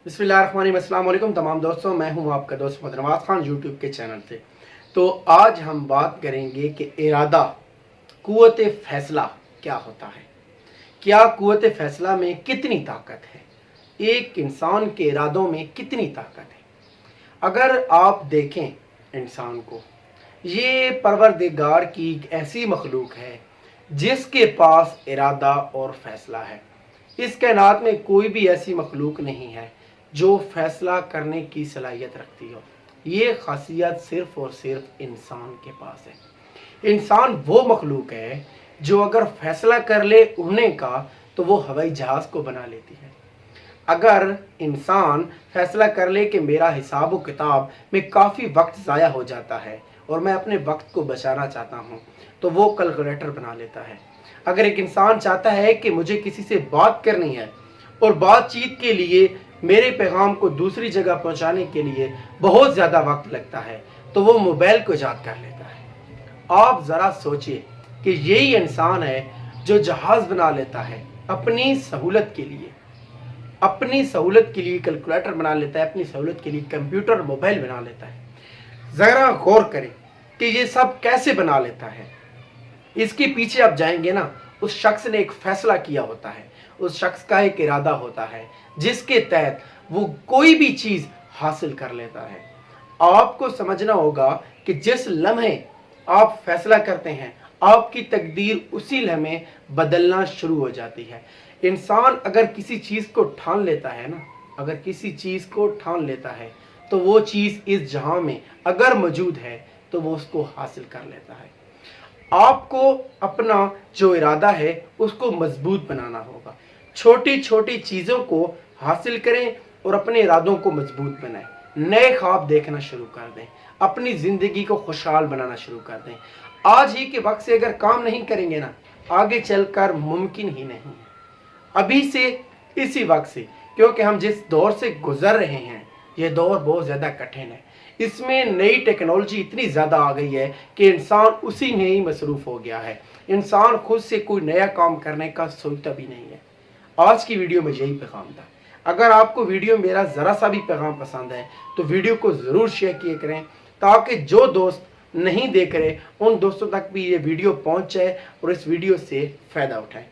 बिस्मिल्लाहिर्रहमानिर्रहीम। अस्सलाम वालेकुम तमाम दोस्तों, मैं हूं आपका दोस्त मोहम्मद नवाज खान यूट्यूब के चैनल से। तो आज हम बात करेंगे कि इरादा, कुव्वत फैसला क्या होता है। क्या कुव्वत फैसला में कितनी ताकत है, एक इंसान के इरादों में कितनी ताकत है। अगर आप देखें इंसान को, ये परवरदिगार की एक ऐसी मखलूक है जिसके पास इरादा और फैसला है। इस कायनात में कोई भी ऐसी मखलूक नहीं है जो फैसला करने की सलाहियत रखती हो। ये खासियत सिर्फ और सिर्फ इंसान के पास है। इंसान वो मखलूक है जो अगर फैसला कर ले उड़ने का तो वो हवाई जहाज को बना लेती है। अगर इंसान फैसला कर ले कि मेरा हिसाब व किताब में काफ़ी वक्त ज़ाया हो जाता है और मैं अपने वक्त को बचाना चाहता हूँ तो वो कैलकुलेटर बना लेता है। अगर एक इंसान चाहता है कि मुझे किसी से बात करनी है और बातचीत के लिए मेरे पैगाम को दूसरी जगह पहुंचाने के लिए बहुत ज़्यादा वक्त लगता है तो वो मोबाइल को ईजाद कर लेता है। आप ज़रा सोचिए कि यही इंसान है जो जहाज़ बना लेता है अपनी सहूलत के लिए, अपनी सहूलत के लिए कैलकुलेटर बना लेता है, अपनी सहूलत के लिए कंप्यूटर मोबाइल बना लेता है। ज़रा गौर करें कि ये सब कैसे बना लेता है। इसके पीछे आप जाएंगे ना, उस शख्स ने एक फैसला किया होता है, उस शख्स का एक इरादा होता है जिसके तहत वो कोई भी चीज़ हासिल कर लेता है। आपको समझना होगा कि जिस लम्हे आप फैसला करते हैं आपकी तकदीर उसी लम्हे बदलना शुरू हो जाती है। इंसान अगर किसी चीज़ को ठान लेता है ना, अगर किसी चीज़ को ठान लेता है तो वो चीज़ इस जहां में अगर मौजूद है तो वो उसको हासिल कर लेता है। आपको अपना जो इरादा है उसको मजबूत बनाना होगा। छोटी छोटी चीज़ों को हासिल करें और अपने इरादों को मजबूत बनाएं। नए ख्वाब देखना शुरू कर दें, अपनी ज़िंदगी को खुशहाल बनाना शुरू कर दें। आज ही के वक्त से अगर काम नहीं करेंगे ना, आगे चलकर मुमकिन ही नहीं है। अभी से, इसी वक्त से, क्योंकि हम जिस दौर से गुजर रहे हैं ये दौर बहुत ज़्यादा कठिन है। इसमें नई टेक्नोलॉजी इतनी ज़्यादा आ गई है कि इंसान उसी में ही मसरूफ़ हो गया है। इंसान खुद से कोई नया काम करने का सोचता भी नहीं है। आज की वीडियो में यही पैगाम था। अगर आपको वीडियो मेरा ज़रा सा भी पैगाम पसंद है तो वीडियो को ज़रूर शेयर किया करें ताकि जो दोस्त नहीं देख रहे उन दोस्तों तक भी ये वीडियो पहुँच जाए और इस वीडियो से फ़ायदा उठाएं।